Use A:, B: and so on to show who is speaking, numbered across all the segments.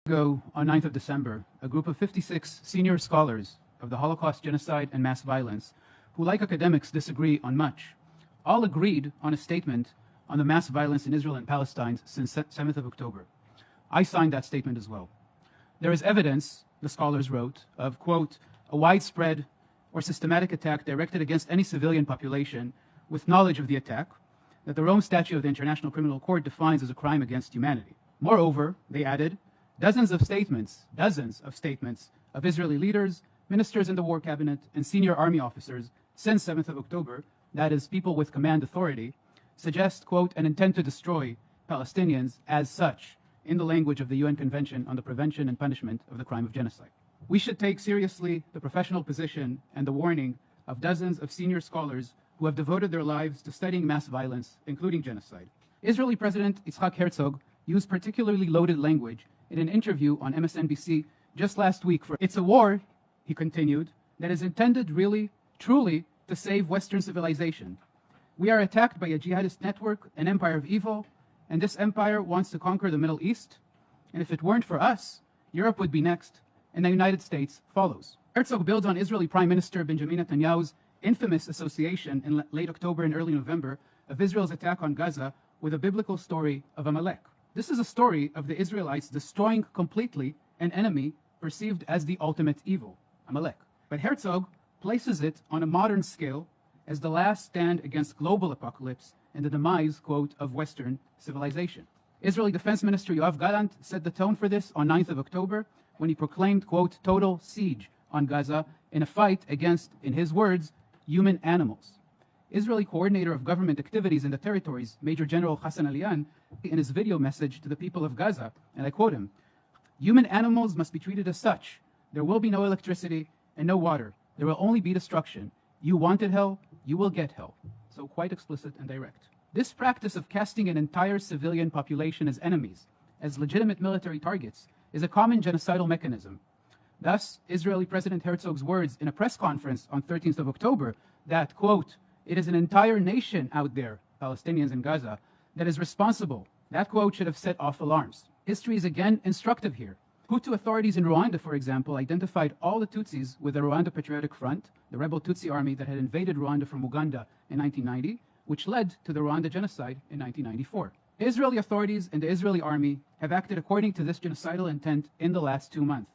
A: ago, on 9th of December, a group of 56 senior scholars of the Holocaust, genocide, and mass violence, who, like academics, disagree on much, all agreed on a statement on the mass violence in Israel and Palestine since 7th of October. I signed that statement as well. There is evidence, the scholars wrote, of, quote, a widespread or systematic attack directed against any civilian population with knowledge of the attack that the Rome Statute of the International Criminal Court defines as a crime against humanity. Moreover, they added, dozens of statements of Israeli leaders, ministers in the war cabinet, and senior army officers since 7th of October, that is, people with command authority, suggest, quote, an intent to destroy Palestinians as such, in the language of the UN Convention on the Prevention and Punishment of the Crime of Genocide. We should take seriously the professional position and the warning of dozens of senior scholars who have devoted their lives to studying mass violence, including genocide. Israeli President Yitzhak Herzog used particularly loaded language in an interview on MSNBC just last week for "It's a war," he continued, "that is intended really, truly, to save Western civilization. We are attacked by a jihadist network, an empire of evil, and this empire wants to conquer the Middle East. And if it weren't for us, Europe would be next, and the United States follows." Herzog builds on Israeli Prime Minister Benjamin Netanyahu's infamous association in late October and early November of Israel's attack on Gaza with a biblical story of Amalek. This is a story of the Israelites destroying completely an enemy perceived as the ultimate evil, Amalek. But Herzog places it on a modern scale as the last stand against global apocalypse and the demise, quote, of Western civilization. Israeli Defense Minister Yoav Gallant set the tone for this on 9th of October when he proclaimed, quote, total siege on Gaza in a fight against, in his words, human animals. Israeli coordinator of government activities in the territories, Major General Hassan Aliyan, in his video message to the people of Gaza, and I quote him, human animals must be treated as such. There will be no electricity and no water. There will only be destruction. You wanted hell, you will get hell. So quite explicit and direct. This practice of casting an entire civilian population as enemies, as legitimate military targets, is a common genocidal mechanism. Thus, Israeli President Herzog's words in a press conference on 13th of October that, quote, it is an entire nation out there, Palestinians in Gaza, that is responsible. That quote should have set off alarms. History is again instructive here. Hutu authorities in Rwanda, for example, identified all the Tutsis with the Rwanda Patriotic Front, the rebel Tutsi army that had invaded Rwanda from Uganda in 1990, which led to the Rwanda genocide in 1994. Israeli authorities and the Israeli army have acted according to this genocidal intent in the last 2 months.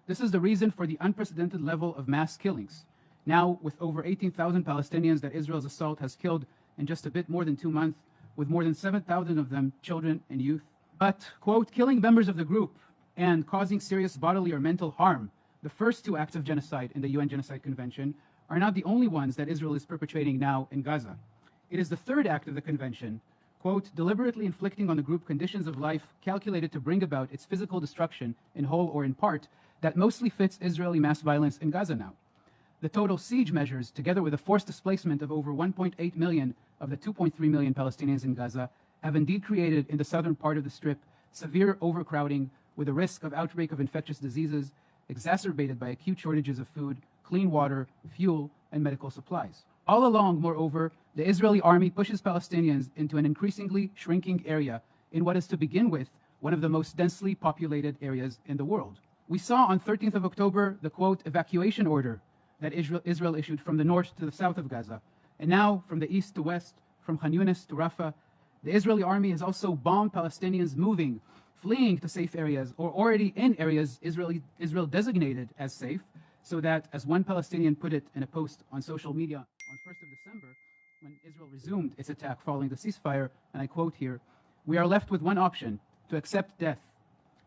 A: This is the reason for the unprecedented level of mass killings. Now, with over 18,000 Palestinians that Israel's assault has killed in just a bit more than 2 months, with more than 7,000 of them children and youth. But, quote, killing members of the group and causing serious bodily or mental harm, the first 2 acts of genocide in the UN Genocide Convention, are not the only ones that Israel is perpetrating now in Gaza. It is the 3rd act of the convention, quote, deliberately inflicting on the group conditions of life calculated to bring about its physical destruction in whole or in part, that mostly fits Israeli mass violence in Gaza now. The total siege measures, together with the forced displacement of over 1.8 million of the 2.3 million Palestinians in Gaza, have indeed created in the southern part of the Strip severe overcrowding with a risk of outbreak of infectious diseases exacerbated by acute shortages of food, clean water, fuel, and medical supplies. All along, moreover, the Israeli army pushes Palestinians into an increasingly shrinking area in what is to begin with one of the most densely populated areas in the world. We saw on 13th of October the, quote, evacuation order that Israel issued from the north to the south of Gaza, and now from the east to west, from Khan Yunis to Rafah. The Israeli army has also bombed Palestinians moving, fleeing to safe areas, or already in areas Israel designated as safe, so that, as one Palestinian put it in a post on social media on 1st of December, when Israel resumed its attack following the ceasefire, and I quote here, we are left with one option, to accept death.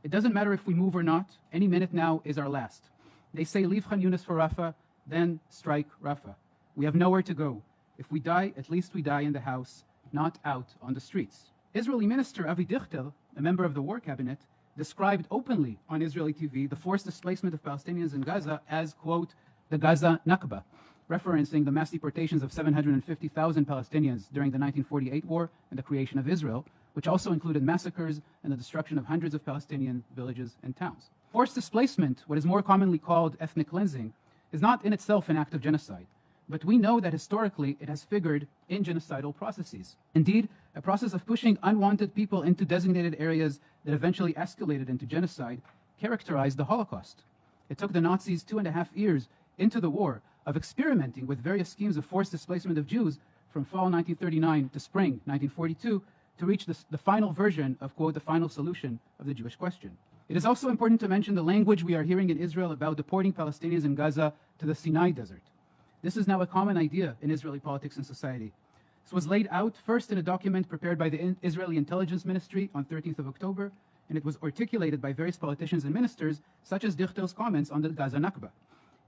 A: It doesn't matter if we move or not, any minute now is our last. They say leave Khan Yunis for Rafah, then strike Rafah. We have nowhere to go. If we die, at least we die in the house, not out on the streets. Israeli Minister Avi Dichter, a member of the war cabinet, described openly on Israeli TV the forced displacement of Palestinians in Gaza as, quote, the Gaza Nakba, referencing the mass deportations of 750,000 Palestinians during the 1948 war and the creation of Israel, which also included massacres and the destruction of hundreds of Palestinian villages and towns. Forced displacement, what is more commonly called ethnic cleansing, is not in itself an act of genocide. but we know that historically it has figured in genocidal processes. Indeed, a process of pushing unwanted people into designated areas that eventually escalated into genocide characterized the Holocaust. It took the Nazis 2.5 years into the war of experimenting with various schemes of forced displacement of Jews from fall 1939 to spring 1942 to reach the final version of, quote, the final solution of the Jewish question. It is also important to mention the language we are hearing in Israel about deporting Palestinians in Gaza to the Sinai Desert. This is now a common idea in Israeli politics and society. This was laid out first in a document prepared by the Israeli Intelligence Ministry on 13th of October, and it was articulated by various politicians and ministers, such as Dichter's comments on the Gaza Nakba.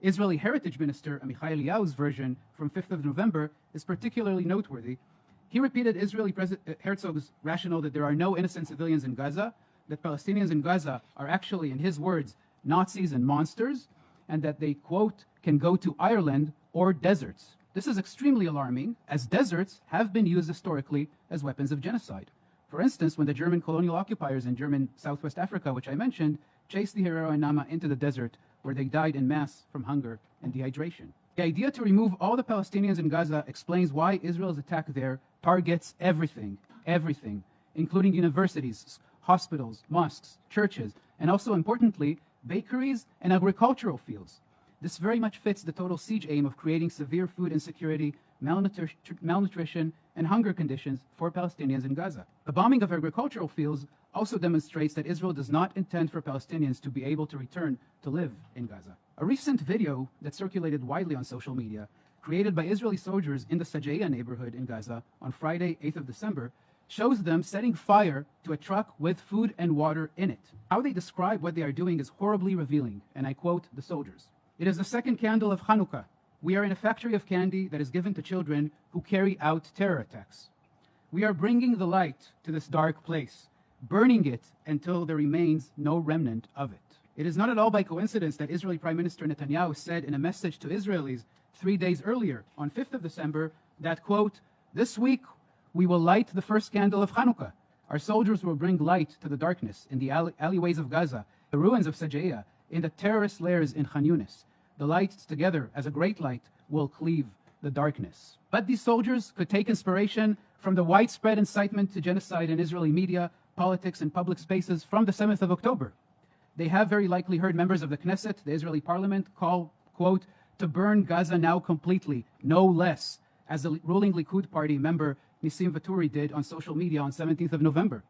A: Israeli Heritage Minister Amichai Eliyahu's version from 5th of November is particularly noteworthy. He repeated Israeli President Herzog's rationale that there are no innocent civilians in Gaza, that Palestinians in Gaza are actually, in his words, Nazis and monsters, and that they, quote, can go to Ireland or deserts. This is extremely alarming, as deserts have been used historically as weapons of genocide. For instance, when the German colonial occupiers in German Southwest Africa, which I mentioned, chased the Herero and Nama into the desert, where they died in mass from hunger and dehydration. The idea to remove all the Palestinians in Gaza explains why Israel's attack there targets everything, including universities, hospitals, mosques, churches, and also importantly, bakeries and agricultural fields. This very much fits the total siege aim of creating severe food insecurity, malnutrition, and hunger conditions for Palestinians in Gaza. The bombing of agricultural fields also demonstrates that Israel does not intend for Palestinians to be able to return to live in Gaza. A recent video that circulated widely on social media, created by Israeli soldiers in the Sajaiya neighborhood in Gaza on Friday, 8th of December, shows them setting fire to a truck with food and water in it. How they describe what they are doing is horribly revealing, and I quote the soldiers. "It is the second candle of Hanukkah. We are in a factory of candy that is given to children who carry out terror attacks. We are bringing the light to this dark place, burning it until there remains no remnant of it." It is not at all by coincidence that Israeli Prime Minister Netanyahu said in a message to Israelis 3 days earlier, on 5th of December, that, quote, "This week we will light the first candle of Hanukkah. Our soldiers will bring light to the darkness in the alleyways of Gaza, the ruins of Sajaiya, in the terrorist lairs in Khan Yunis. The lights together as a great light will cleave the darkness." But these soldiers could take inspiration from the widespread incitement to genocide in Israeli media, politics, and public spaces from the 7th of October. They have very likely heard members of the Knesset, the Israeli parliament, call, quote, to burn Gaza now completely, no less, as the ruling Likud party member Nissim Vaturi did on social media on 17th of November.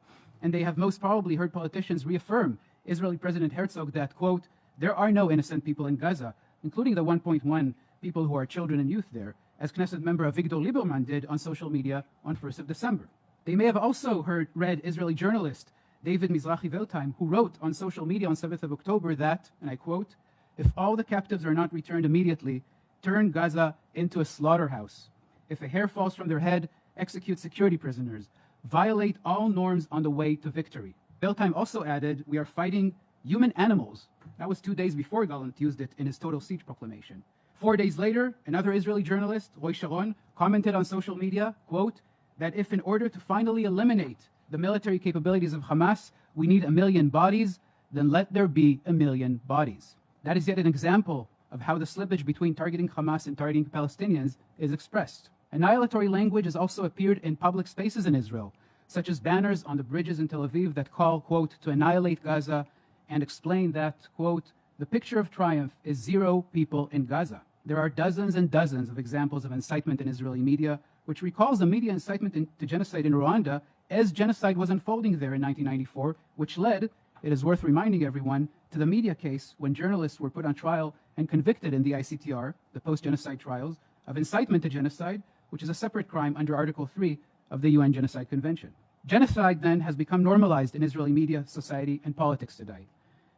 A: And they have most probably heard politicians reaffirm Israeli President Herzog that, quote, "There are no innocent people in Gaza, including the 1.1 people who are children and youth there," as Knesset member Avigdor Lieberman did on social media on 1st of December. They may have also read Israeli journalist David Mizrahi-Veltheim, who wrote on social media on 7th of October that, and I quote, "If all the captives are not returned immediately, turn Gaza into a slaughterhouse. If a hair falls from their head, execute security prisoners. Violate all norms on the way to victory." Veltheim also added, "We are fighting human animals." That was 2 days before Gallant used it in his total siege proclamation. 4 days later, another Israeli journalist, Roy Sharon, commented on social media, quote, that if in order to finally eliminate the military capabilities of Hamas, we need 1 million bodies, then let there be 1 million bodies. That is yet an example of how the slippage between targeting Hamas and targeting Palestinians is expressed. Annihilatory language has also appeared in public spaces in Israel, such as banners on the bridges in Tel Aviv that call, quote, to annihilate Gaza and explain that, quote, "The picture of triumph is 0 people in Gaza." There are dozens and dozens of examples of incitement in Israeli media, which recalls the media incitement to genocide in Rwanda as genocide was unfolding there in 1994, which led, it is worth reminding everyone, to the media case when journalists were put on trial and convicted in the ICTR, the post-genocide trials, of incitement to genocide, which is a separate crime under Article 3 of the UN Genocide Convention. Genocide, then, has become normalized in Israeli media, society, and politics today.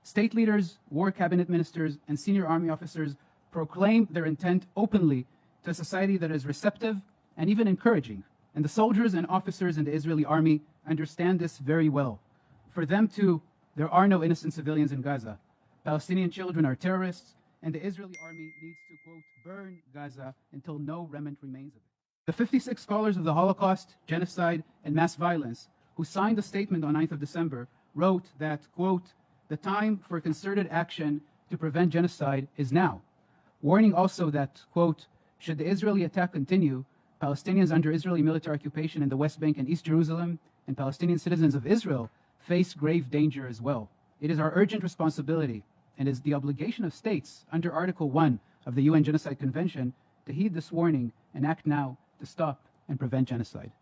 A: State leaders, war cabinet ministers, and senior army officers proclaim their intent openly to a society that is receptive and even encouraging. And the soldiers and officers in the Israeli army understand this very well. For them too, there are no innocent civilians in Gaza. Palestinian children are terrorists, and the Israeli army needs to, quote, burn Gaza until no remnant remains of it. The 56 scholars of the Holocaust, genocide, and mass violence who signed the statement on 9th of December wrote that, quote, "The time for concerted action to prevent genocide is now," warning also that, quote, Should the Israeli attack continue, Palestinians under Israeli military occupation in the West Bank and East Jerusalem and Palestinian citizens of Israel face grave danger as well. It is our urgent responsibility and is the obligation of states under Article 1 of the UN Genocide Convention to heed this warning and act now to stop and prevent genocide.